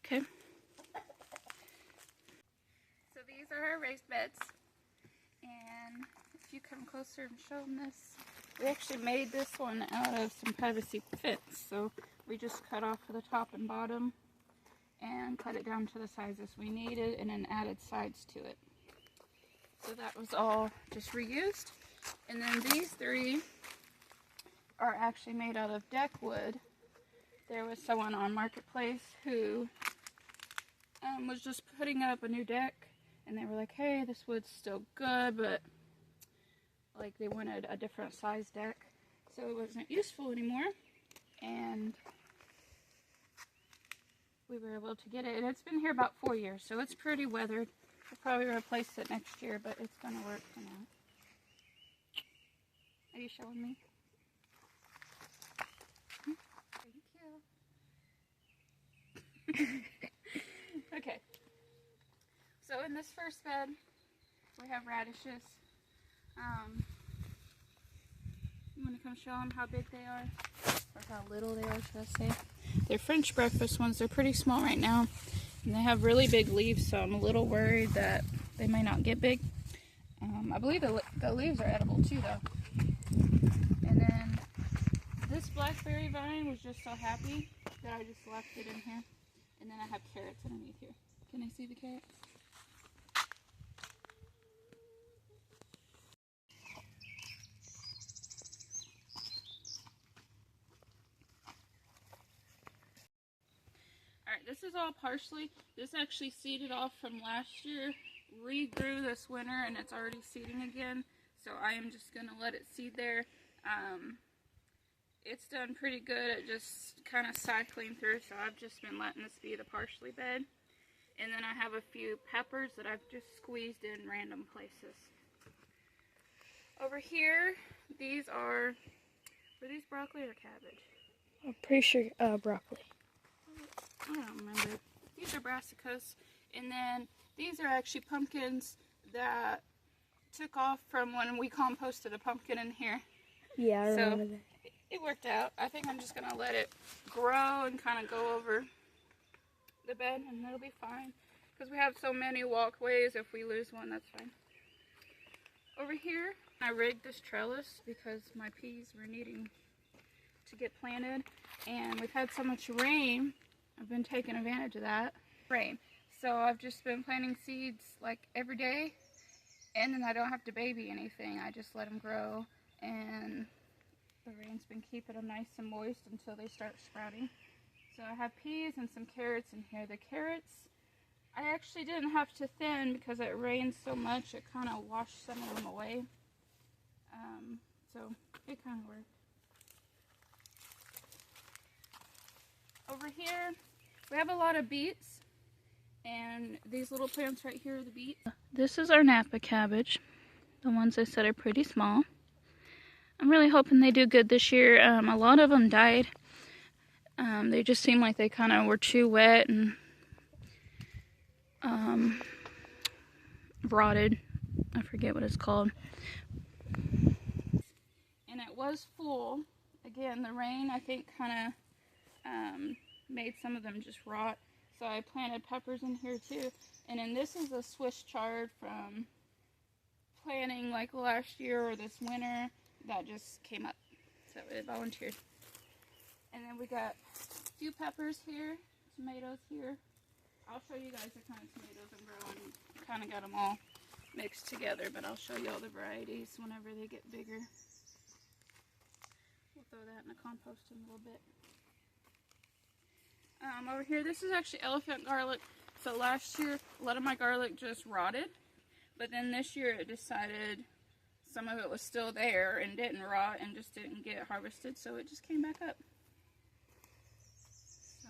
Okay. So these are our raised beds. And if you come closer and show them this, we actually made this one out of some privacy fence. So we just cut off the top and bottom and cut it down to the sizes we needed and then added sides to it. So that was all just reused. And then these three are actually made out of deck wood. There was someone on Marketplace who was just putting up a new deck, and they were like, hey, this wood's still good, but like they wanted a different size deck, so it wasn't useful anymore, and we were able to get it. And it's been here about 4 years, so it's pretty weathered. We'll probably replace it next year, but it's gonna work for now. Are you showing me? Thank you. Okay. So in this first bed, we have radishes. You want to come show them how big they are? Or how little they are, should I say. They're French breakfast ones. They're pretty small right now. And they have really big leaves, so I'm a little worried that they may not get big. I believe the leaves are edible too, though. And then this blackberry vine was just so happy that I just left it in here. And then I have carrots underneath here. Can I see the carrots? Alright, this is all parsley. This actually seeded off from last year, regrew this winter, and it's already seeding again. So I am just going to let it seed there. It's done pretty good at just kind of cycling through, so I've just been letting this be the parsley bed. And then I have a few peppers that I've just squeezed in random places. Over here, these were these broccoli or cabbage? I'm pretty sure broccoli. I don't remember. These are brassicas. And then these are actually pumpkins that took off from when we composted a pumpkin in here. Yeah, I remember that. It worked out. I think I'm just going to let it grow and kind of go over the bed, and it'll be fine. Because we have so many walkways, if we lose one, that's fine. Over here, I rigged this trellis because my peas were needing to get planted. And we've had so much rain, I've been taking advantage of that rain. So I've just been planting seeds like every day. And then I don't have to baby anything. I just let them grow, and the rain's been keeping them nice and moist until they start sprouting. So I have peas and some carrots in here. The carrots, I actually didn't have to thin because it rained so much, it kind of washed some of them away. So it kind of worked. Over here, we have a lot of beets. And these little plants right here are the beets. This is our Napa cabbage. The ones I said are pretty small. I'm really hoping they do good this year. A lot of them died. They just seemed like they kind of were too wet and rotted. I forget what it's called. And it was full. Again, the rain I think kind of made some of them just rot. So I planted peppers in here too. And then this is a Swiss chard from planting like last year or this winter that just came up. So it volunteered. And then we got a few peppers here, tomatoes here. I'll show you guys the kind of tomatoes I'm growing. Kind of got them all mixed together, but I'll show you all the varieties whenever they get bigger. We'll throw that in the compost in a little bit. Over here, this is actually elephant garlic. So last year, a lot of my garlic just rotted. But then this year, it decided some of it was still there and didn't rot and just didn't get harvested. So it just came back up. So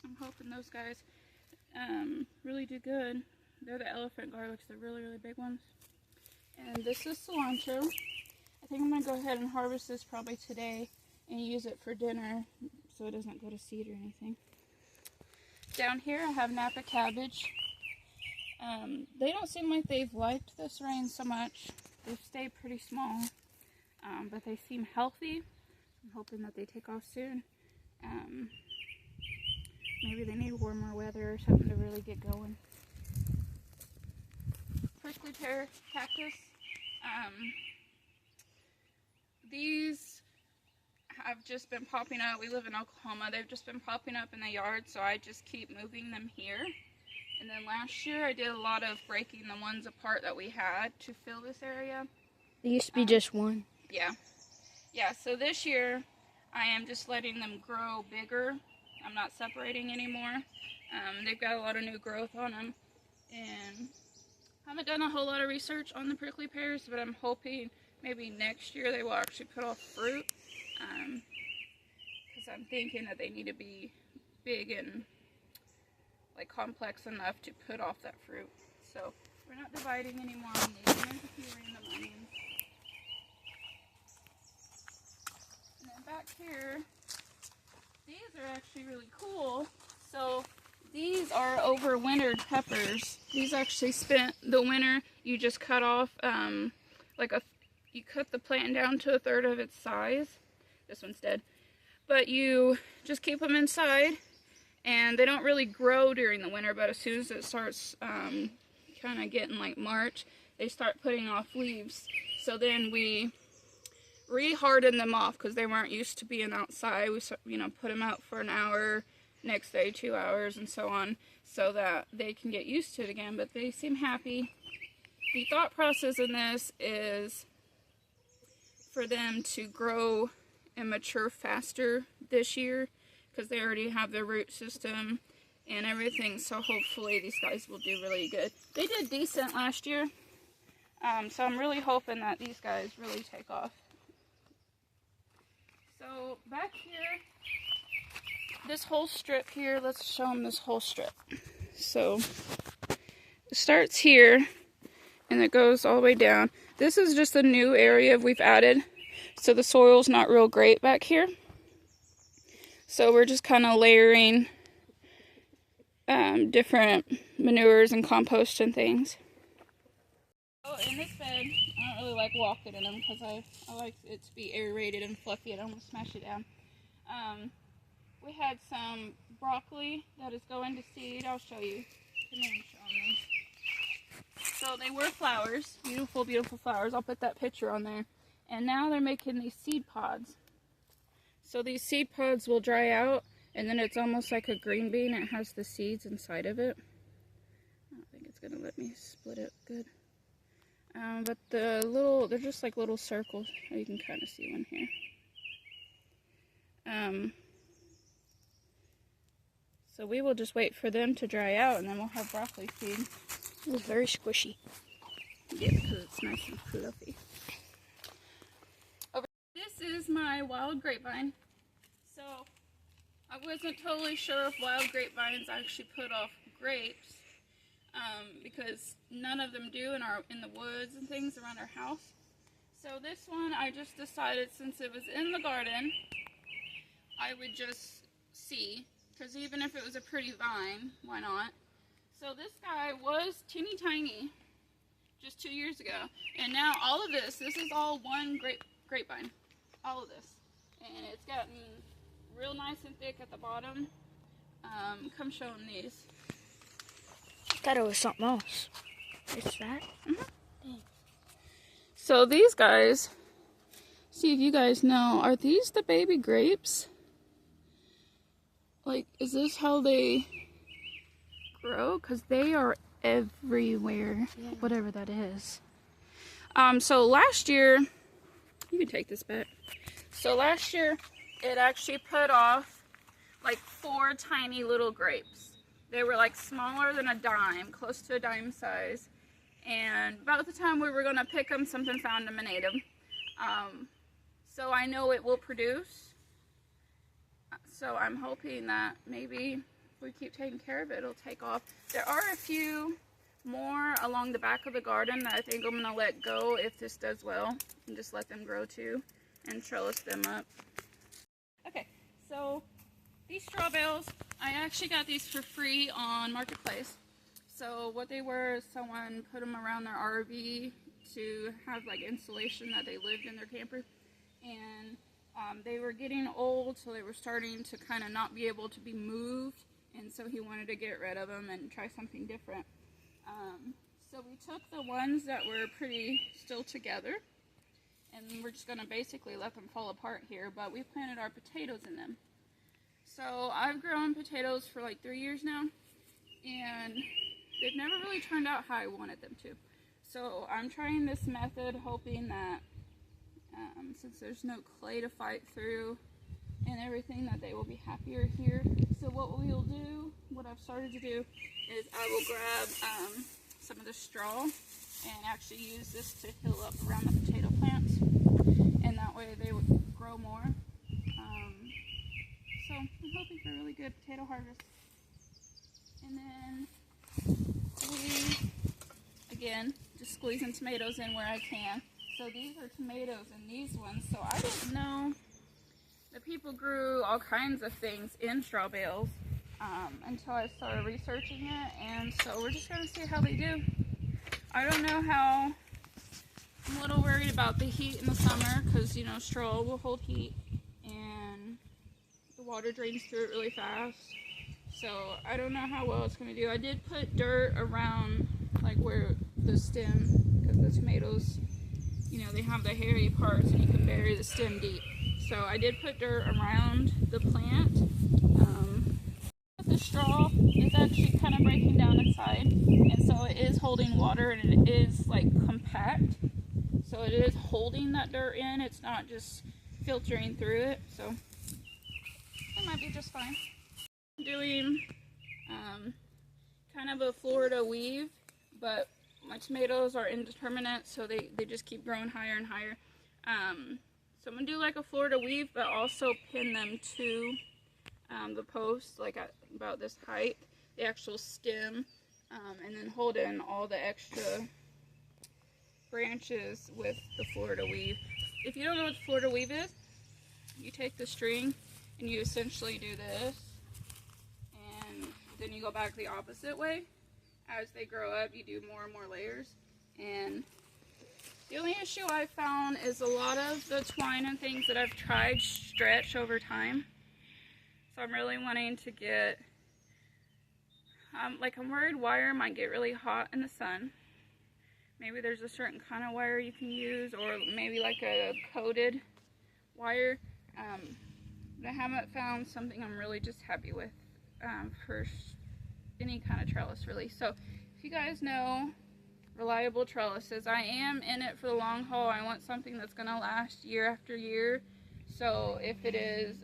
I'm hoping those guys really do good. They're the elephant garlics. They're really, really big ones. And this is cilantro. I think I'm going to go ahead and harvest this probably today and use it for dinner so it doesn't go to seed or anything. Down here I have Napa cabbage. They don't seem like they've liked this rain so much. They've stayed pretty small, but they seem healthy. I'm hoping that they take off soon. maybe they need warmer weather or something to really get going. Prickly pear cactus. These have just been popping up. We live in Oklahoma. They've just been popping up in the yard, so I just keep moving them here. And then last year I did a lot of breaking the ones apart that we had to fill this area. There used to be just one. Yeah. Yeah, so this year I am just letting them grow bigger. I'm not separating anymore. They've got a lot of new growth on them. And I haven't done a whole lot of research on the prickly pears, but I'm hoping maybe next year they will actually put off fruit. Because I'm thinking that they need to be big and like complex enough to put off that fruit. So we're not dividing anymore on these. There's a few random onions. And then back here, these are actually really cool. So these are overwintered peppers. These actually spent the winter. You just cut off you cut the plant down to 1/3 of its size. This one's dead. But you just keep them inside, and they don't really grow during the winter, but as soon as it starts kind of getting like March, they start putting off leaves. So then we re-harden them off because they weren't used to being outside. We put them out for an hour, next day 2 hours, and so on, so that they can get used to it again, but they seem happy. The thought process in this is for them to grow and mature faster this year because they already have their root system and everything, so hopefully these guys will do really good. They did decent last year, so I'm really hoping that these guys really take off. So back here, this whole strip here, let's show them this whole strip. So it starts here and it goes all the way down. This is just a new area we've added, so the soil's not real great back here. So we're just kind of layering different manures and compost and things. Oh, in this bed, I don't really like walking in them because I like it to be aerated and fluffy. I don't want to smash it down. We had some broccoli that is going to seed. I'll show you. Come here and show them these. So they were flowers, beautiful, beautiful flowers. I'll put that picture on there. And now they're making these seed pods. So these seed pods will dry out, and then it's almost like a green bean. It has the seeds inside of it. I don't think it's gonna let me split it good. But they're just like little circles. You can kind of see one here. So we will just wait for them to dry out, and then we'll have broccoli seed. It's very squishy. Yeah, because it's nice and fluffy. This is my wild grapevine. So I wasn't totally sure if wild grapevines actually put off grapes, because none of them do in the woods and things around our house. So this one, I just decided, since it was in the garden, I would just see, because even if it was a pretty vine, why not? So this guy was teeny tiny just 2 years ago, and now all of this is all one grapevine, all of this, and it's gotten real nice and thick at the bottom. Come show them these. I thought it was something else. It's that? Mm-hmm. So these guys, see if you guys know, are these the baby grapes? Like, is this how they grow? Because they are everywhere, yeah. Whatever that is. So last year, you can take this back. So last year, it actually put off like 4 tiny little grapes. They were like smaller than a dime, close to a dime size. And about the time we were going to pick them, something found them and ate them. So I know it will produce. So I'm hoping that maybe if we keep taking care of it, it'll take off. There are a few more along the back of the garden that I think I'm going to let go if this does well. And just let them grow too and trellis them up. Okay, so these straw bales, I actually got these for free on Marketplace. So what they were is someone put them around their RV to have like insulation that they lived in their camper. And they were getting old, so they were starting to kind of not be able to be moved and so he wanted to get rid of them and try something different. So we took the ones that were pretty still together, and we're just going to basically let them fall apart here, but we planted our potatoes in them. So I've grown potatoes for like 3 years now, and they've never really turned out how I wanted them to. So I'm trying this method, hoping that since there's no clay to fight through and everything, that they will be happier here. So what we will do, what I've started to do, is I will grab some of the straw and actually use this to hill up around the potato plants, and that way they would grow more. So I'm hoping for a really good potato harvest. And then we, again, just squeezing tomatoes in where I can. So these are tomatoes and these ones. So I didn't know that people grew all kinds of things in straw bales until I started researching it. And so we're just going to see how they do. I don't know how. I'm a little worried about the heat in the summer because, you know, straw will hold heat and the water drains through it really fast. So I don't know how well it's going to do. I did put dirt around like where the stem, because the tomatoes, you know, they have the hairy parts and you can bury the stem deep. So I did put dirt around the plant. The straw is actually kind of breaking down inside, and so it is holding water, and it is like compact. So it is holding that dirt in. It's not just filtering through it. So it might be just fine. I'm doing kind of a Florida weave, but my tomatoes are indeterminate, so they just keep growing higher and higher. So I'm going to do like a Florida weave, but also pin them to the post, like at about this height, the actual stem, and then hold in all the extra branches with the Florida weave. If you don't know what the Florida weave is, you take the string and you essentially do this, and then you go back the opposite way. As they grow up, you do more and more layers, and the only issue I've found is a lot of the twine and things that I've tried stretch over time. So I'm really wanting to get, like I'm worried wire might get really hot in the sun. Maybe there's a certain kind of wire you can use, or maybe like a coated wire. But I haven't found something I'm really just happy with for any kind of trellis really. So if you guys know reliable trellises, I am in it for the long haul. I want something that's going to last year after year. So if it is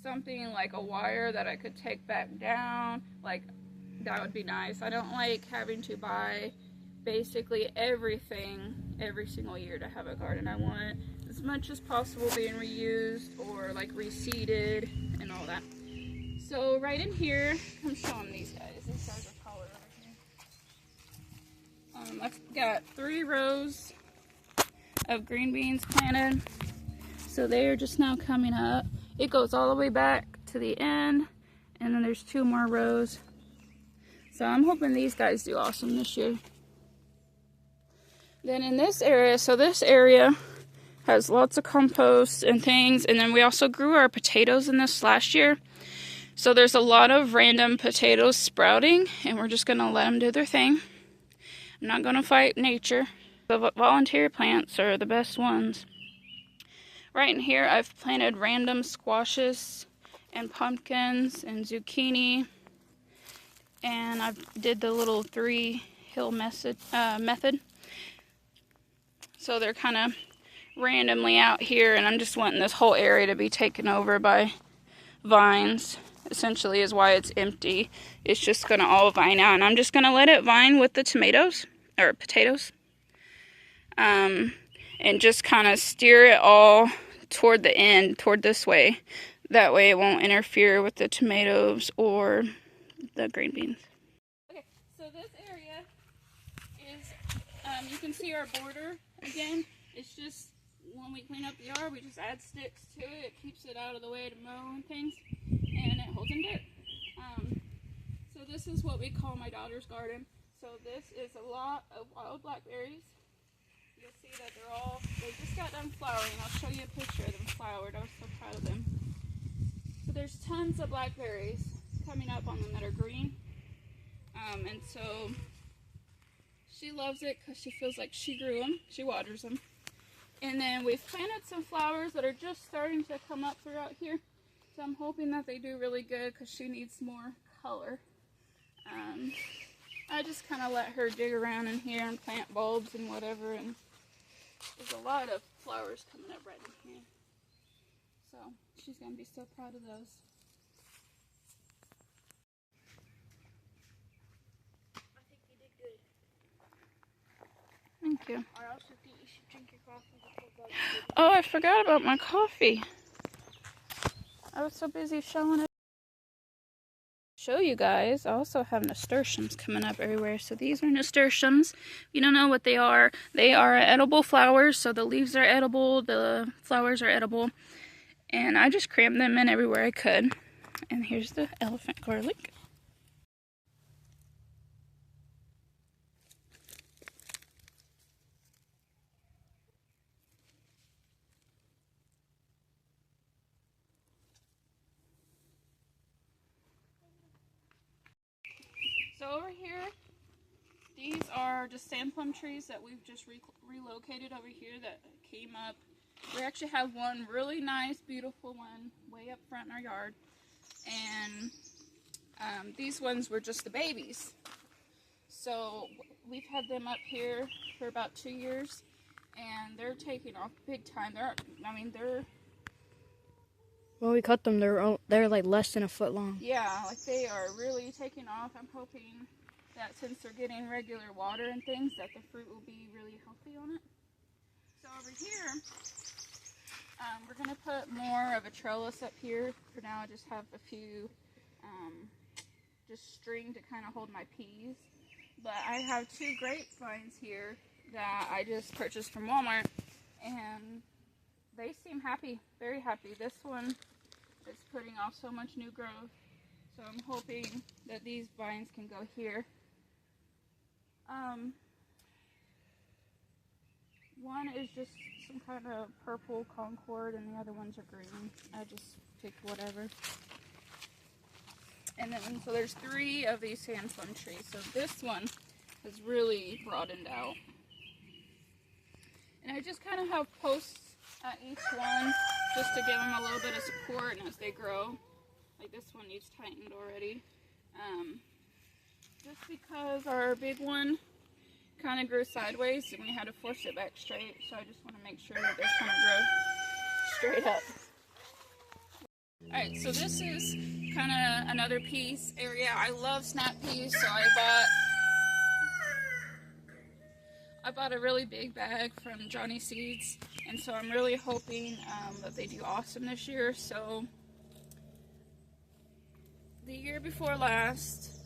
something like a wire that I could take back down, like that would be nice. I don't like having to buy basically everything every single year to have a garden. I want it as much as possible being reused or like reseeded and all that. So right in here, I'm showing these guys. These guys are taller over here. I've got 3 rows of green beans planted. So they are just now coming up. It goes all the way back to the end, and then there's 2 more rows. So I'm hoping these guys do awesome this year. Then in this area, so this area has lots of compost and things, and then we also grew our potatoes in this last year. So there's a lot of random potatoes sprouting, and we're just gonna let them do their thing. I'm not gonna fight nature. The volunteer plants are the best ones. Right in here, I've planted random squashes and pumpkins and zucchini, and I did the little 3 hill method. So they're kind of randomly out here, and I'm just wanting this whole area to be taken over by vines. Essentially is why it's empty. It's just gonna all vine out, and I'm just gonna let it vine with the tomatoes or potatoes. And just kind of steer it all toward the end, toward this way. That way it won't interfere with the tomatoes or the green beans. Okay, so this area is, you can see our border again. It's just, when we clean up the yard, we just add sticks to it. It keeps it out of the way to mow and things, and it holds in dirt. So this is what we call my daughter's garden. So this is a lot of wild blackberries. You'll see that they just got done flowering. I'll show you a picture of them flowered. I was so proud of them. So there's tons of blackberries coming up on them that are green. And so she loves it because she feels like she grew them. She waters them. And then we've planted some flowers that are just starting to come up throughout here. So I'm hoping that they do really good because she needs more color. I just kind of let her dig around in here and plant bulbs and whatever. And there's a lot of flowers coming up right in here. So she's going to be so proud of those. I think you did good. Thank you. I also think you should drink your coffee before God. Oh, I forgot about my coffee. I was so busy showing it. Show you guys. I also have nasturtiums coming up everywhere. So these are nasturtiums. If you don't know what they are edible flowers. So the leaves are edible, the flowers are edible. And I just crammed them in everywhere I could. And here's the elephant garlic. So over here, these are just sand plum trees that we've just relocated over here that came up. We actually have one really nice, beautiful one way up front in our yard. And these ones were just the babies. So we've had them up here for about 2 years. And they're taking off big time. They're When we cut them, they're like less than a foot long. Yeah, like they are really taking off. I'm hoping that since they're getting regular water and things, that the fruit will be really healthy on it. So over here, we're going to put more of a trellis up here. For now, I just have a few, just string to kind of hold my peas. But I have 2 grapevines here that I just purchased from Walmart, and they seem happy, very happy. This one is putting off so much new growth, so I'm hoping that these vines can go here. One is just some kind of purple concord, and the other ones are green. I just picked whatever. And then, so there's 3 of these sand plum trees. So this one has really broadened out. And I just kind of have posts at each one just to give them a little bit of support, and as they grow, like this one needs tightened already. Just because our big one kind of grew sideways and we had to force it back straight, so I just want to make sure that they kind of grow straight up. Alright, so this is kind of another piece area. I love snap peas, so I bought a really big bag from Johnny Seeds, and so I'm really hoping that they do awesome this year. So the year before last,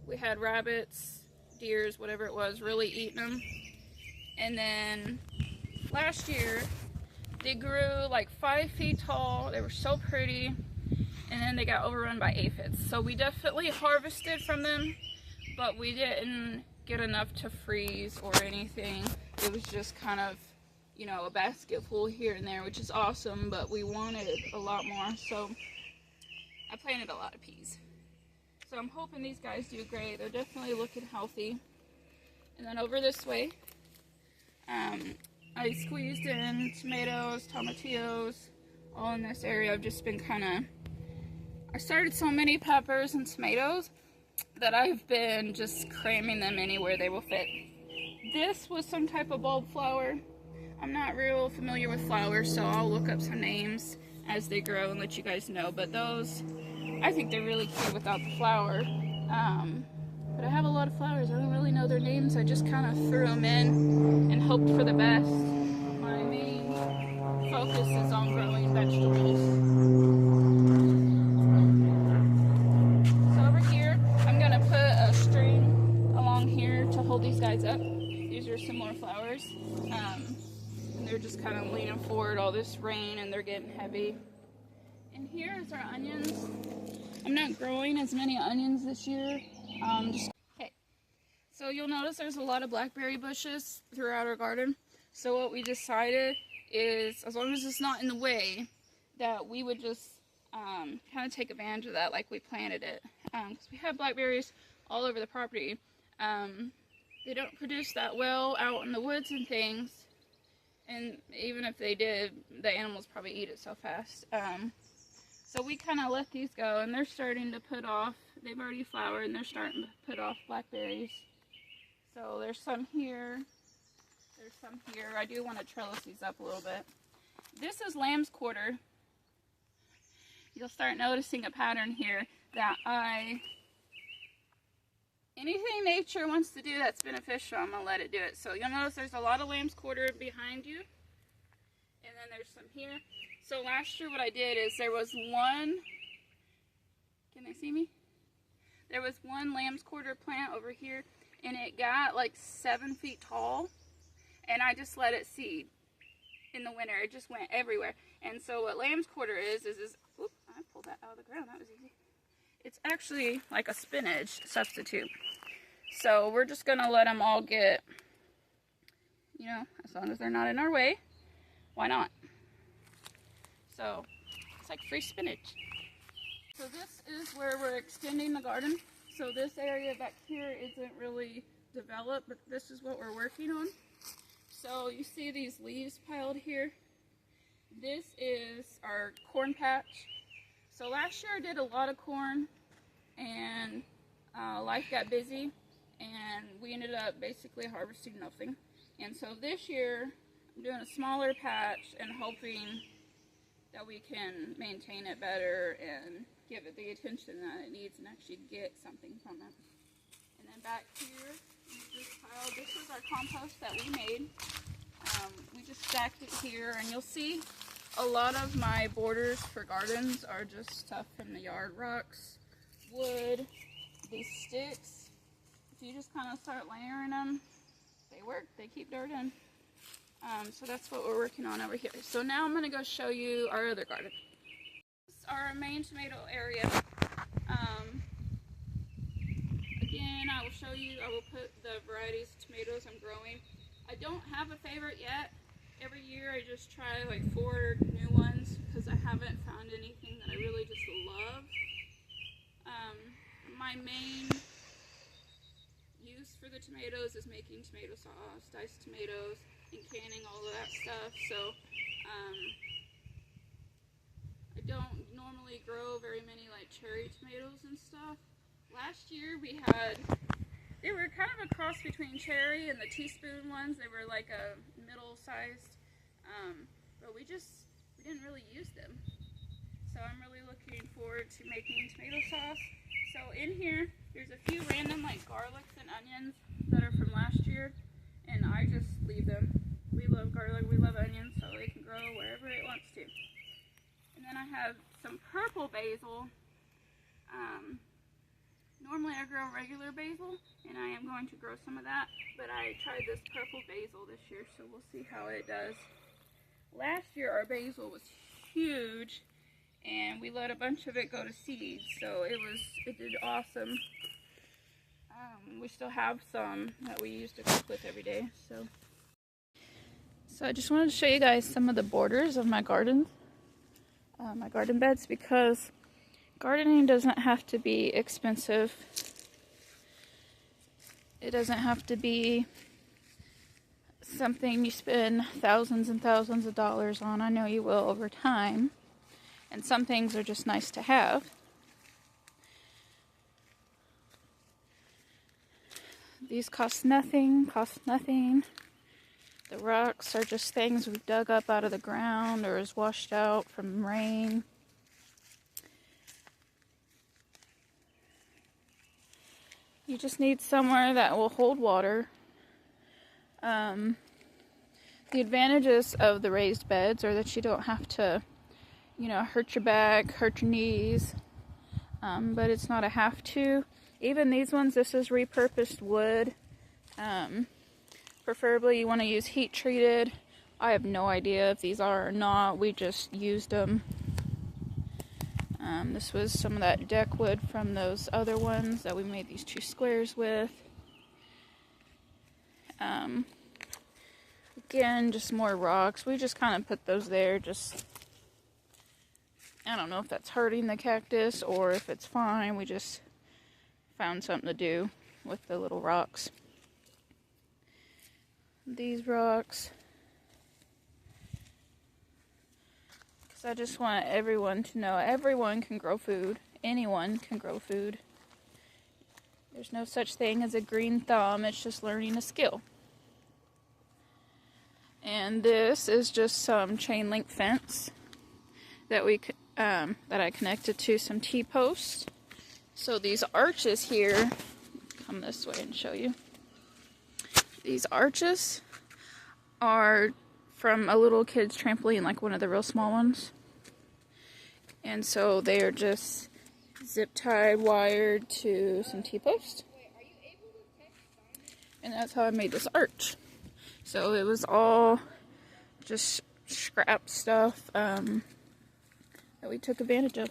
we had rabbits, deers, whatever it was, really eating them. And then last year, they grew like 5 feet tall. They were so pretty, and then they got overrun by aphids. So we definitely harvested from them, but we didn't get enough to freeze or anything. It was just kind of, you know, a basket full here and there, which is awesome, but we wanted a lot more, so I planted a lot of peas. So I'm hoping these guys do great. They're definitely looking healthy. And then over this way, I squeezed in tomatoes, tomatillos, all in this area. I've just been I started so many peppers and tomatoes that I've been just cramming them anywhere they will fit. This was some type of bulb flower. I'm not real familiar with flowers, so I'll look up some names as they grow and let you guys know. But those, I think they're really cute without the flower. But I have a lot of flowers. I don't really know their names. I just kind of threw them in and hoped for the best. My main focus is on growing vegetables. So over here, I'm going to put a string along here to hold these guys up. These are some more flowers. And they're just kind of leaning forward all this rain, and they're getting heavy. And here is our onions. I'm not growing as many onions this year. Okay. So you'll notice there's a lot of blackberry bushes throughout our garden. So what we decided is, as long as it's not in the way, that we would just kind of take advantage of that like we planted it. Because we have blackberries all over the property. They don't produce that well out in the woods and things. And even if they did, the animals probably eat it so fast. So we kind of let these go, and they're starting to put off. They've already flowered, and they're starting to put off blackberries. So there's some here. There's some here. I do want to trellis these up a little bit. This is lamb's quarter. You'll start noticing a pattern here that anything nature wants to do that's beneficial, I'm going to let it do it. So you'll notice there's a lot of lamb's quarter behind you. And then there's some here. So last year what I did is there was one, can they see me? There was one lamb's quarter plant over here, and it got like 7 feet tall. And I just let it seed in the winter. It just went everywhere. And so what lamb's quarter is oops, I pulled that out of the ground. That was easy. It's actually like a spinach substitute. So we're just going to let them all get, you know, as long as they're not in our way, why not? So it's like free spinach. So this is where we're extending the garden. So this area back here isn't really developed, but this is what we're working on. So you see these leaves piled here. This is our corn patch. So last year I did a lot of corn, and life got busy, and we ended up basically harvesting nothing. And so this year I'm doing a smaller patch and hoping that we can maintain it better and give it the attention that it needs and actually get something from it. And then back here, this pile, this is our compost that we made. We just stacked it here, and you'll see a lot of my borders for gardens are just stuff from the yard. Rocks, wood, these sticks. If you just kind of start layering them, they work. They keep dirt in. So that's what we're working on over here. So now I'm going to go show you our other garden. This is our main tomato area. Again, I will show you, I will put the varieties of tomatoes I'm growing. I don't have a favorite yet. Every year I just try like 4 new ones because I haven't found anything that I really just love. My main use for the tomatoes is making tomato sauce, diced tomatoes, and canning all of that stuff. So I don't normally grow very many like cherry tomatoes and stuff. Last year they were kind of a cross between cherry and the teaspoon ones. They were like a middle-sized, but we didn't really use them. So I'm really looking forward to making tomato sauce. So in here, there's a few random like garlics and onions that are from last year, and I just leave them. We love garlic, we love onions, so they can grow wherever it wants to. And then I have some purple basil. Normally I grow regular basil, and I am going to grow some of that, but I tried this purple basil this year, so we'll see how it does. Last year our basil was huge, and we let a bunch of it go to seed, so it did awesome. We still have some that we used to cook with every day. So I just wanted to show you guys some of the borders of my garden, my garden beds, because gardening doesn't have to be expensive. It doesn't have to be something you spend thousands and thousands of dollars on. I know you will over time. And some things are just nice to have. These cost nothing. The rocks are just things we've dug up out of the ground or is washed out from rain. You just need somewhere that will hold water. The advantages of the raised beds are that you don't have to, hurt your back, hurt your knees, but it's not a have to. Even these ones, this is repurposed wood. Preferably you want to use heat treated. I have no idea if these are or not. We just used them. This was some of that deck wood from those other ones that we made these 2 squares with. Again, just more rocks. We just kind of put those there I don't know if that's hurting the cactus or if it's fine. We just found something to do with the little rocks. These rocks. Because I just want everyone to know everyone can grow food. Anyone can grow food. There's no such thing as a green thumb. It's just learning a skill. And this is just some chain link fence that I connected to some T-posts. So these arches here, come this way and show you. These arches are from a little kid's trampoline, like one of the real small ones. And so they are just zip tied, wired to some T-posts. And that's how I made this arch. So it was all just scrap stuff that we took advantage of.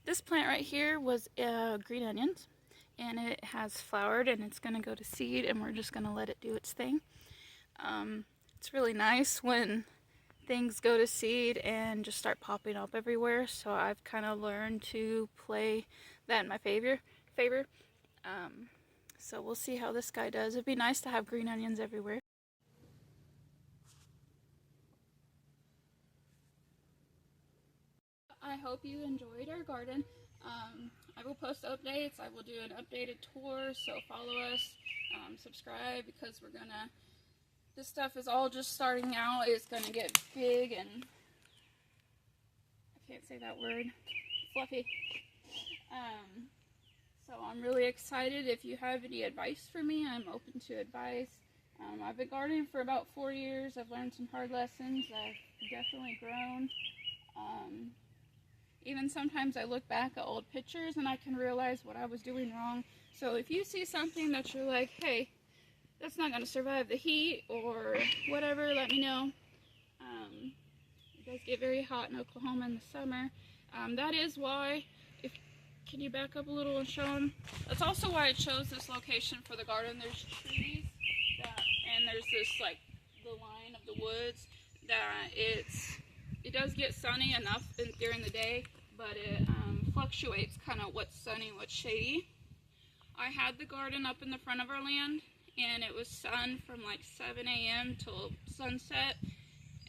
This plant right here was green onions, and it has flowered and it's going to go to seed, and we're just going to let it do its thing. It's really nice when things go to seed and just start popping up everywhere, so I've kind of learned to play that in my favor. So we'll see how this guy does. It'd be nice to have green onions everywhere. I hope you enjoyed our garden. I will post updates. I will do an updated tour, so follow us, subscribe, because this stuff is all just starting out. It's gonna get big and, I can't say that word, fluffy. So I'm really excited. If you have any advice for me, I'm open to advice. I've been gardening for about 4 years. I've learned some hard lessons. I've definitely grown. Even sometimes I look back at old pictures and I can realize what I was doing wrong. So if you see something that you're like, hey, that's not going to survive the heat or whatever, let me know. It does get very hot in Oklahoma in the summer. That is why, can you back up a little and show them? That's also why I chose this location for the garden. There's trees and there's this, like, the line of the woods that it does get sunny enough during the day, but it fluctuates kind of what's sunny and what's shady. I had the garden up in the front of our land, and it was sun from like 7 a.m. till sunset,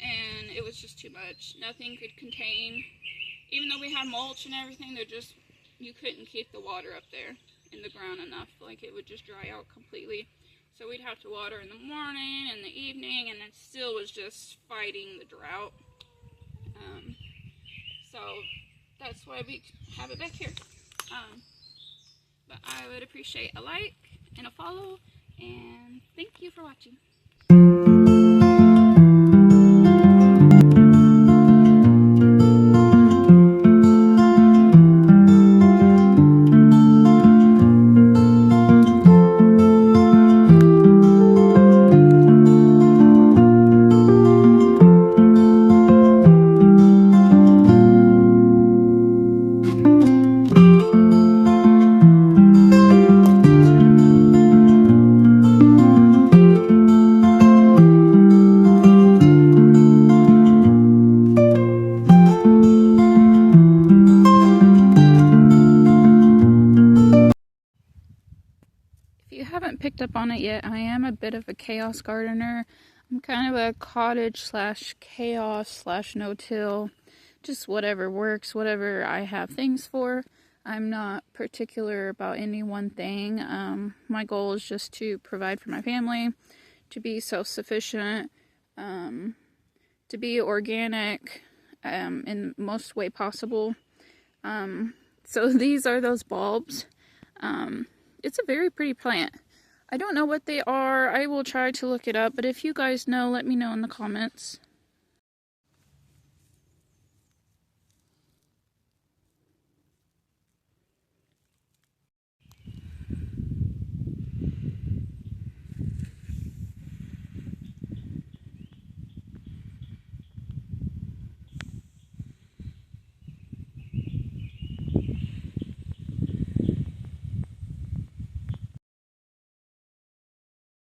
and it was just too much. Nothing could contain, even though we had mulch and everything, you couldn't keep the water up there in the ground enough. Like, it would just dry out completely. So we'd have to water in the morning and the evening, and it still was just fighting the drought. So that's why we have it back here. But I would appreciate a like and a follow, and thank you for watching. If you haven't picked up on it yet, I am a bit of a chaos gardener. I'm kind of a cottage slash chaos slash no-till, just whatever works, whatever I have things for. I'm not particular about any one thing. My goal is just to provide for my family, to be self-sufficient, to be organic in most way possible. So these are those bulbs. It's a very pretty plant. I don't know what they are. I will try to look it up, but if you guys know, let me know in the comments.